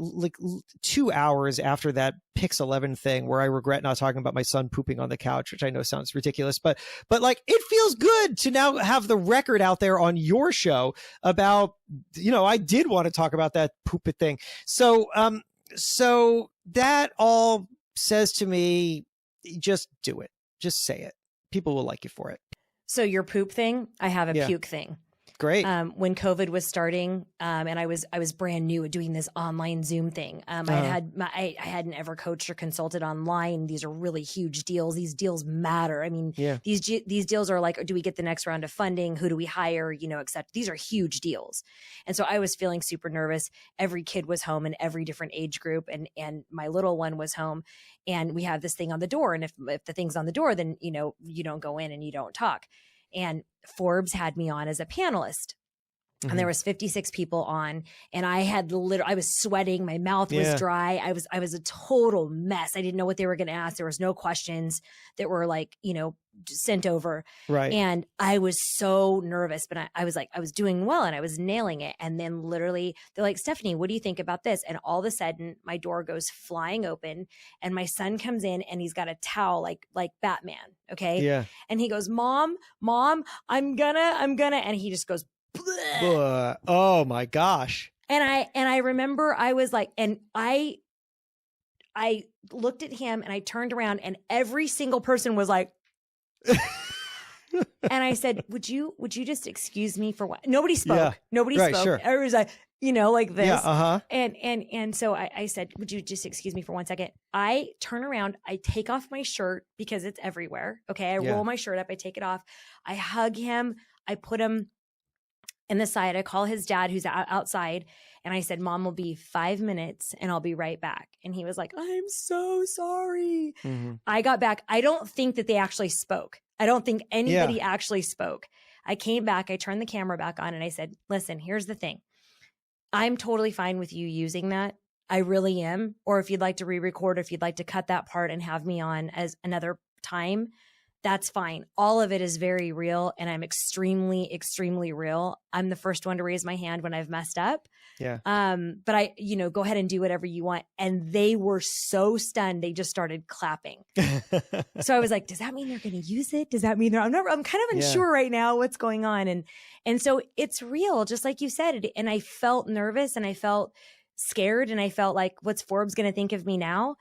[SPEAKER 1] 2 hours after that Pix 11 thing where I regret not talking about my son pooping on the couch, which I know sounds ridiculous, but like it feels good to now have the record out there on your show about, you know, I did want to talk about that poop thing. So that all says to me, just do it. Just say it. People will like you for it.
[SPEAKER 2] So your poop thing, I have a puke thing.
[SPEAKER 1] Great.
[SPEAKER 2] When COVID was starting, and I was brand new at doing this online Zoom thing. I hadn't ever coached or consulted online. These are really huge deals. These deals matter. I mean, these deals are like, do we get the next round of funding? Who do we hire? You know, except these are huge deals. And so I was feeling super nervous. Every kid was home in every different age group, and my little one was home. And we have this thing on the door. And if the thing's on the door, then, you know, you don't go in and you don't talk. And Forbes had me on as a panelist. And there was 56 people on, and I was sweating. My mouth was dry. I was a total mess. I didn't know what they were going to ask. There was no questions that were like, you know, sent over.
[SPEAKER 1] Right.
[SPEAKER 2] And I was so nervous, but I was like, I was doing well and I was nailing it. And then literally they're like, Stephynie, what do you think about this? And all of a sudden my door goes flying open and my son comes in and he's got a towel like Batman. Okay.
[SPEAKER 1] Yeah.
[SPEAKER 2] And he goes, Mom, I'm gonna, and he just goes,
[SPEAKER 1] oh my gosh.
[SPEAKER 2] And I remember I was like, and I looked at him and I turned around and every single person was like, and I said, would you just excuse me for what? Nobody spoke.
[SPEAKER 1] Yeah.
[SPEAKER 2] Nobody spoke.
[SPEAKER 1] Sure.
[SPEAKER 2] Everybody was like, you know, like this.
[SPEAKER 1] Yeah.
[SPEAKER 2] And so I said, would you just excuse me for 1 second? I turn around, I take off my shirt because it's everywhere. Okay. I roll my shirt up, I take it off. I hug him. I put him in the side. I call his dad who's outside. And I said, Mom will be 5 minutes and I'll be right back. And he was like, I'm so sorry.
[SPEAKER 1] Mm-hmm.
[SPEAKER 2] I got back. I don't think that they actually spoke. I don't think anybody actually spoke. I came back. I turned the camera back on and I said, listen, here's the thing. I'm totally fine with you using that. I really am. Or if you'd like to re-record, if you'd like to cut that part and have me on as another time, that's fine. All of it is very real. And I'm extremely, extremely real. I'm the first one to raise my hand when I've messed up.
[SPEAKER 1] Yeah.
[SPEAKER 2] But I, you know, go ahead and do whatever you want. And they were so stunned. They just started clapping. So I was like, does that mean they're going to use it? Does that mean I'm kind of unsure right now what's going on. And so it's real, just like you said. And I felt nervous and I felt scared and I felt like, what's Forbes going to think of me now?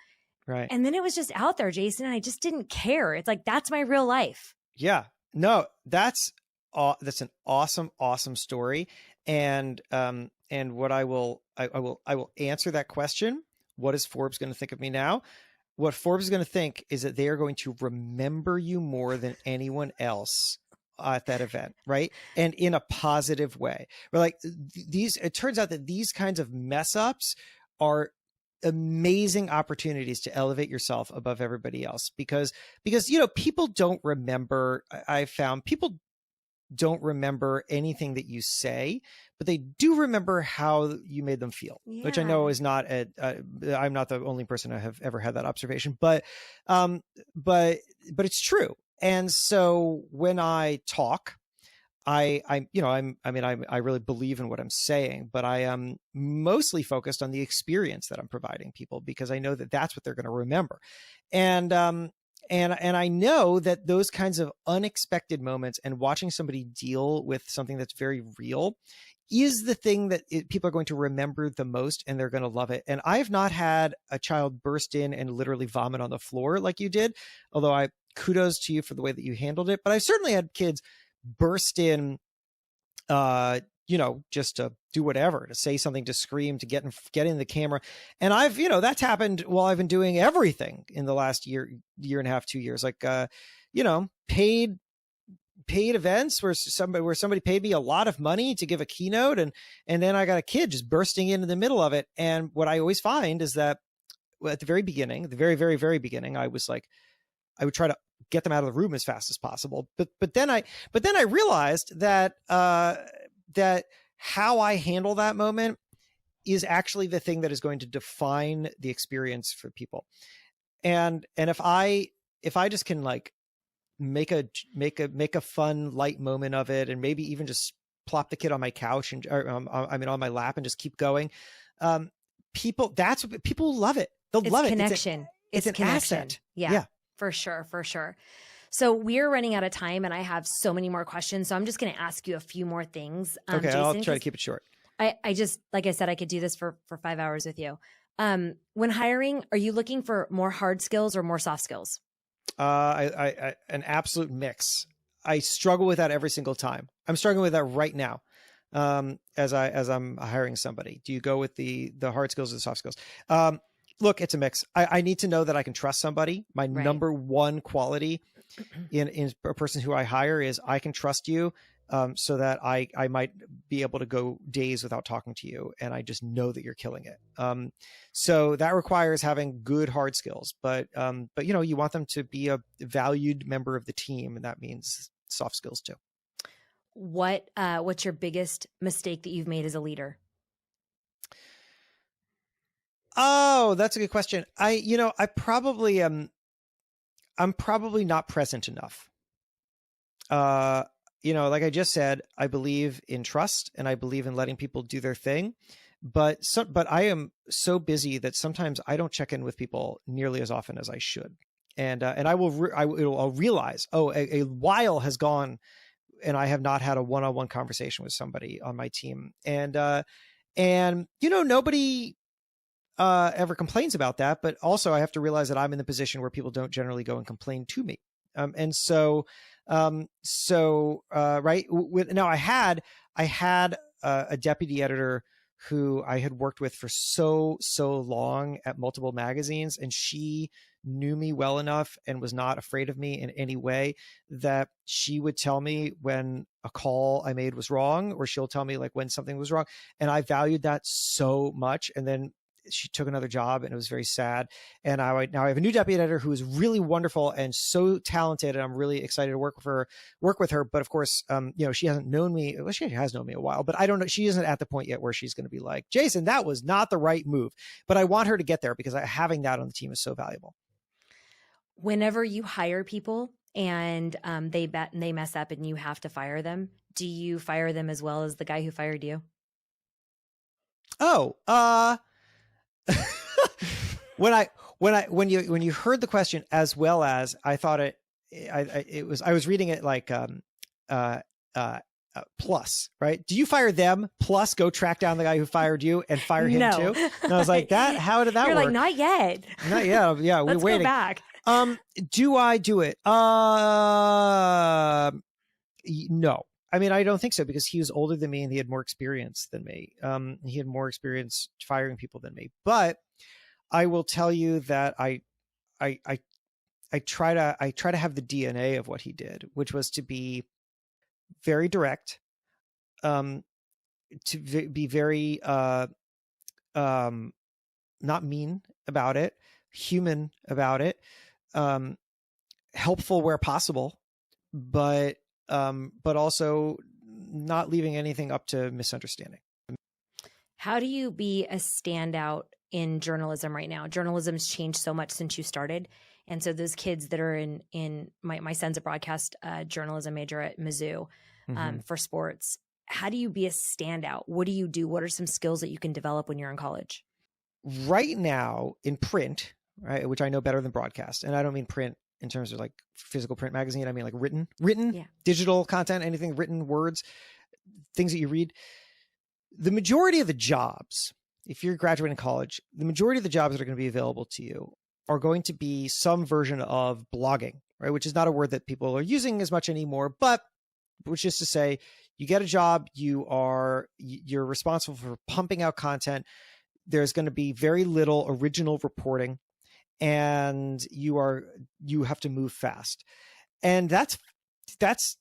[SPEAKER 1] Right.
[SPEAKER 2] And then it was just out there, Jason, and I just didn't care. It's like, that's my real life.
[SPEAKER 1] Yeah. No, that's an awesome, awesome story. And what I will answer that question. What is Forbes going to think of me now? What Forbes is going to think is that they are going to remember you more than anyone else at that event. Right. And in a positive way. We're like it turns out that these kinds of mess ups are amazing opportunities to elevate yourself above everybody else because, you know, people don't remember. I found people don't remember anything that you say, but they do remember how you made them feel, which I know is not I'm not the only person I have ever had that observation, but it's true. And so when I talk, I really believe in what I'm saying, but I am mostly focused on the experience that I'm providing people because I know that that's what they're going to remember. And I know that those kinds of unexpected moments and watching somebody deal with something that's very real is the thing that people are going to remember the most, and they're going to love it. And I have not had a child burst in and literally vomit on the floor like you did, although kudos to you for the way that you handled it. But I've certainly had kids burst in, just to do whatever, to say something, to scream, to get in the camera. And that's happened while I've been doing everything in the last year and a half, 2 years, like, paid events where somebody paid me a lot of money to give a keynote. And then I got a kid just bursting into the middle of it. And what I always find is that at the very beginning, the very, very, very beginning, I was like, I would try to get them out of the room as fast as possible. But then I realized that that how I handle that moment is actually the thing that is going to define the experience for people. And if I just can like make a fun light moment of it, and maybe even just plop the kid on my couch on my lap and just keep going. People love it. They'll love it.
[SPEAKER 2] Connection. It's
[SPEAKER 1] an
[SPEAKER 2] connection.
[SPEAKER 1] asset.
[SPEAKER 2] Yeah, for sure. For sure. So we're running out of time and I have so many more questions. So I'm just going to ask you a few more things.
[SPEAKER 1] Okay.
[SPEAKER 2] Jason,
[SPEAKER 1] I'll try to keep it short.
[SPEAKER 2] I just, like I said, I could do this for 5 hours with you. When hiring, are you looking for more hard skills or more soft skills?
[SPEAKER 1] An absolute mix. I struggle with that every single time. I'm struggling with that right now. As I'm hiring somebody, do you go with the hard skills or the soft skills? Look, it's a mix. I need to know that I can trust somebody. My number one quality in a person who I hire is I can trust you. So that I might be able to go days without talking to you, and I just know that you're killing it. So that requires having good hard skills, but you want them to be a valued member of the team, and that means soft skills too. What's
[SPEAKER 2] your biggest mistake that you've made as a leader?
[SPEAKER 1] Oh, that's a good question. I'm probably not present enough. Like I just said, I believe in trust and I believe in letting people do their thing. But I am so busy that sometimes I don't check in with people nearly as often as I should. And I'll realize, a while has gone and I have not had a one-on-one conversation with somebody on my team. And nobody ever complains about that. But also I have to realize that I'm in the position where people don't generally go and complain to me. Now I had a deputy editor who I had worked with for so long at multiple magazines, and she knew me well enough and was not afraid of me in any way that she would tell me when a call I made was wrong, or she'll tell me like when something was wrong. And I valued that so much. And then she took another job and it was very sad. And now I have a new deputy editor who is really wonderful and so talented. And I'm really excited to work with her. But of course, she hasn't known me. Well, she has known me a while, but I don't know. She isn't at the point yet where she's going to be like, Jason, that was not the right move. But I want her to get there because having that on the team is so valuable.
[SPEAKER 2] Whenever you hire people and they mess up and you have to fire them, do you fire them as well as the guy who fired you? When you heard the question, as well as I thought I was reading it like plus, right? Do you fire them plus go track down the guy who fired you and fire him too? And I was like, how did that You're
[SPEAKER 1] work?
[SPEAKER 2] Like, not yet.
[SPEAKER 1] Not yet. Yeah, we're
[SPEAKER 2] Let's
[SPEAKER 1] waiting.
[SPEAKER 2] Go back.
[SPEAKER 1] Do I do it? No. I mean, I don't think so, because he was older than me and he had more experience than me. He had more experience firing people than me. But I will tell you that I try to have the DNA of what he did, which was to be very direct, to be very not mean about it, human about it, helpful where possible, but also not leaving anything up to misunderstanding.
[SPEAKER 2] How do you be a standout in journalism right now? Journalism's changed so much since you started. And so those kids that are in my son's a broadcast journalism major at Mizzou for sports. How do you be a standout? What do you do? What are some skills that you can develop when you're in college?
[SPEAKER 1] Right now in print, right, which I know better than broadcast. And I don't mean print in terms of like physical print magazine. I mean like written, digital content, anything written, words, things that you read. The majority of the jobs, if you're graduating college, the majority of the jobs that are going to be available to you are going to be some version of blogging, right? Which is not a word that people are using as much anymore, but which is to say, you get a job, you're responsible for pumping out content. There's going to be very little original reporting, and you have to move fast. And that's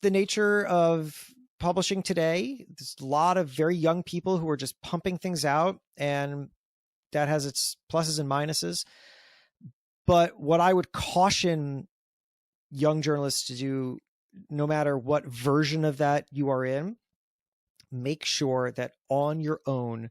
[SPEAKER 1] the nature of publishing today. There's a lot of very young people who are just pumping things out, and that has its pluses and minuses. But what I would caution young journalists to do, no matter what version of that you are in, make sure that on your own,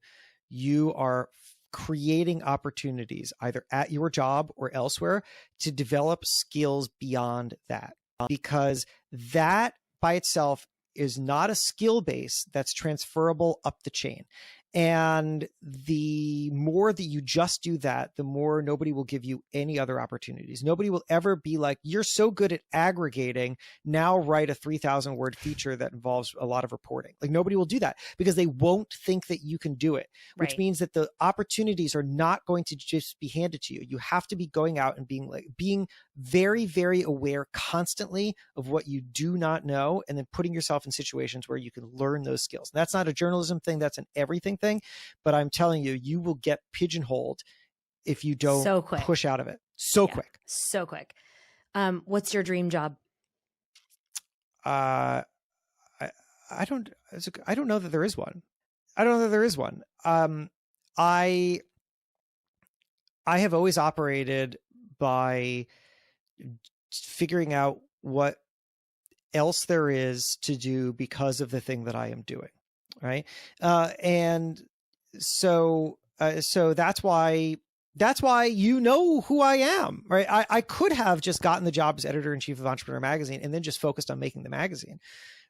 [SPEAKER 1] you are creating opportunities either at your job or elsewhere to develop skills beyond that, because that by itself is not a skill base that's transferable up the chain. And the more that you just do that, the more nobody will give you any other opportunities. Nobody will ever be like, you're so good at aggregating, now write a 3,000 word feature that involves a lot of reporting. Like, nobody will do that because they won't think that you can do it, which
[SPEAKER 2] Right.
[SPEAKER 1] means that the opportunities are not going to just be handed to you. You have to be going out and being very, very aware constantly of what you do not know, and then putting yourself in situations where you can learn those skills. And that's not a journalism thing, that's an everything thing. But I'm telling you, you will get pigeonholed if you don't push out of it quick.
[SPEAKER 2] So quick. What's your dream job?
[SPEAKER 1] I don't know that there is one. I don't know that there is one. I have always operated by figuring out what else there is to do because of the thing that I am doing. Right. And so that's why you know who I am, right? I could have just gotten the job as editor-in-chief of Entrepreneur Magazine and then just focused on making the magazine.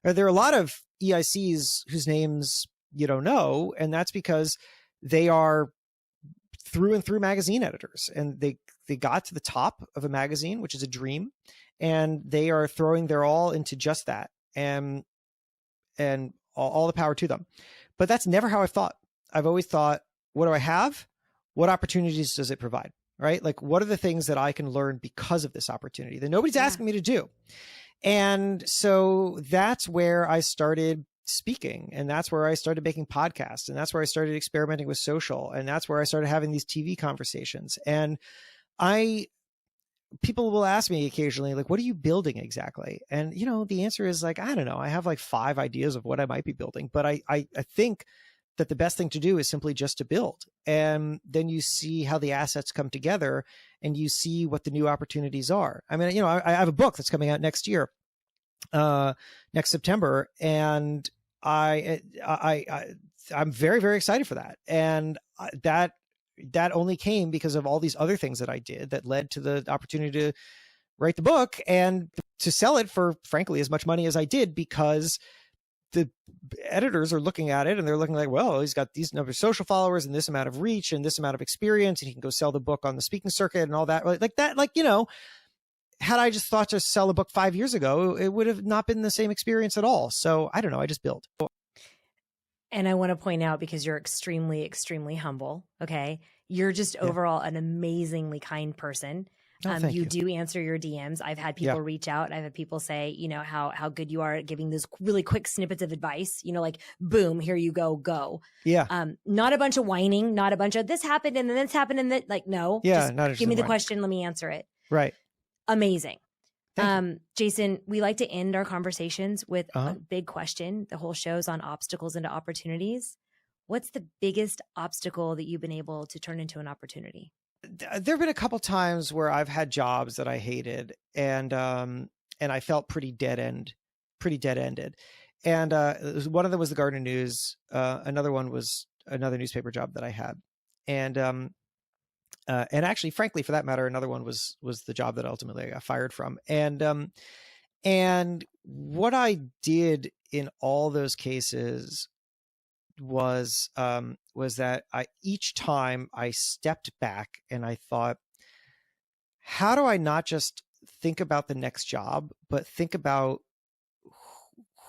[SPEAKER 1] There are a lot of EICs whose names you don't know, and that's because they are through and through magazine editors, and they got to the top of a magazine, which is a dream, and they are throwing their all into just that. And all the power to them. But that's never how I've thought. I've always thought, what do I have? What opportunities does it provide? Right? Like, what are the things that I can learn because of this opportunity that nobody's asking me to do? And so that's where I started speaking, and that's where I started making podcasts, and that's where I started experimenting with social, and that's where I started having these TV conversations. And people will ask me occasionally, like, what are you building exactly? And, the answer is like, I don't know. I have like 5 ideas of what I might be building, but I think that the best thing to do is simply just to build. And then you see how the assets come together, and you see what the new opportunities are. I mean, I have a book that's coming out next year, next September. And I'm very, very excited for that. And that only came because of all these other things that I did that led to the opportunity to write the book and to sell it for, frankly, as much money as I did, because the editors are looking at it and they're looking like, well, he's got these number of social followers and this amount of reach and this amount of experience, and he can go sell the book on the speaking circuit and all that. Like that, had I just thought to sell a book 5 years ago, it would have not been the same experience at all. So I don't know. I just build.
[SPEAKER 2] And I want to point out, because you're extremely, extremely humble. Okay. You're just overall an amazingly kind person.
[SPEAKER 1] Thank you.
[SPEAKER 2] You do answer your DMs. I've had people reach out. I've had people say, how good you are at giving those really quick snippets of advice, like, boom, here you go.
[SPEAKER 1] Yeah.
[SPEAKER 2] Not a bunch of whining, not a bunch of this happened and then this happened and that, like, no.
[SPEAKER 1] Yeah.
[SPEAKER 2] Just give me the question. Let me answer it.
[SPEAKER 1] Right.
[SPEAKER 2] Amazing. Jason, we like to end our conversations with a big question. The whole show's on obstacles into opportunities. What's the biggest obstacle that you've been able to turn into an opportunity?
[SPEAKER 1] There've been a couple times where I've had jobs that I hated, and I felt pretty dead-ended. And one of them was the Garden News. Another one was another newspaper job that I had. And actually, frankly, for that matter, another one was the job that ultimately I got fired from. And what I did in all those cases was that each time I stepped back and I thought, how do I not just think about the next job, but think about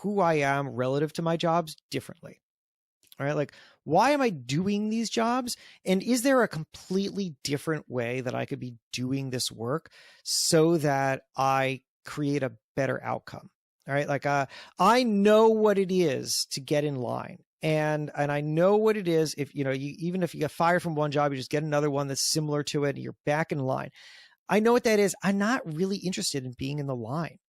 [SPEAKER 1] who I am relative to my jobs differently? All right. Like, why am I doing these jobs? And is there a completely different way that I could be doing this work so that I create a better outcome? All right. Like, I know what it is to get in line. And I know what it is if, even if you get fired from one job, you just get another one that's similar to it and you're back in line. I know what that is. I'm not really interested in being in the line.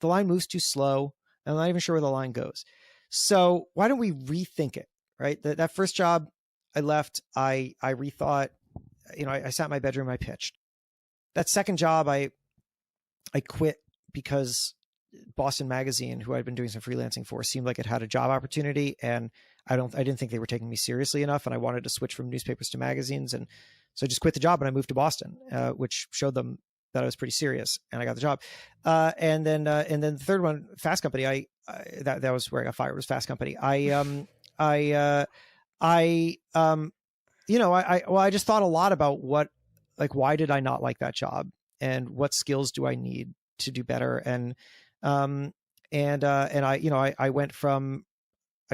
[SPEAKER 1] The line moves too slow. I'm not even sure where the line goes. So why don't we rethink it? Right. That first job I left, I rethought, I sat in my bedroom, I pitched. That second job, I quit because Boston Magazine, who I'd been doing some freelancing for, seemed like it had a job opportunity, and I didn't think they were taking me seriously enough, and I wanted to switch from newspapers to magazines, and so I just quit the job and I moved to Boston, which showed them that I was pretty serious, and I got the job. And then the third one, Fast Company, that was where I got fired, was Fast Company. I just thought a lot about why did I not like that job, and what skills do I need to do better? And I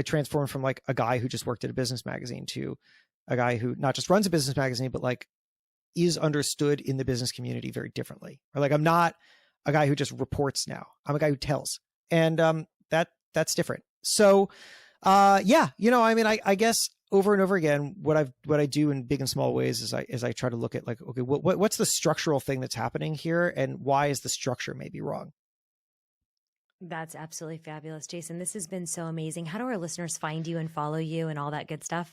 [SPEAKER 1] transformed from like a guy who just worked at a business magazine to a guy who not just runs a business magazine, but like is understood in the business community very differently. Or like, I'm not a guy who just reports now. I'm a guy who tells, and that's different. So, I guess over and over again, what I do in big and small ways is I try to look at like, okay, what's the structural thing that's happening here, and why is the structure maybe wrong?
[SPEAKER 2] That's absolutely fabulous, Jason. This has been so amazing. How do our listeners find you and follow you and all that good stuff?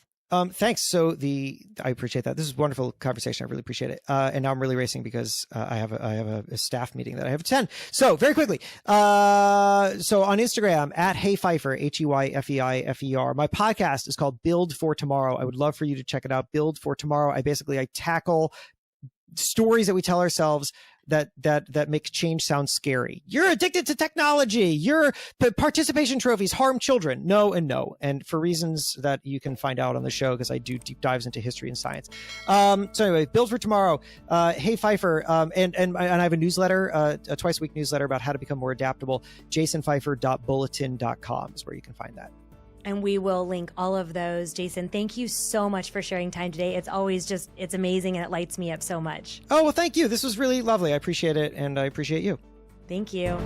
[SPEAKER 1] Thanks. So I appreciate that. This is a wonderful conversation. I really appreciate it. And now I'm really racing because I have a staff meeting that I have to attend. So very quickly. So on Instagram at Hey Feifer, HeyFeifer. My podcast is called Build for Tomorrow. I would love for you to check it out. Build for Tomorrow. I tackle stories that we tell ourselves that make change sound scary. You're addicted to technology. Your participation trophies harm children. No and no. And for reasons that you can find out on the show, because I do deep dives into history and science. So anyway, Build for Tomorrow. Hey Feifer. And I have a newsletter, a twice a week newsletter about how to become more adaptable. jasonfeifer.bulletin.com is where you can find that.
[SPEAKER 2] And we will link all of those. Jason, thank you so much for sharing time today. It's always it's amazing, and it lights me up so much.
[SPEAKER 1] Oh, well, thank you. This was really lovely. I appreciate it, and I appreciate you.
[SPEAKER 2] Thank you.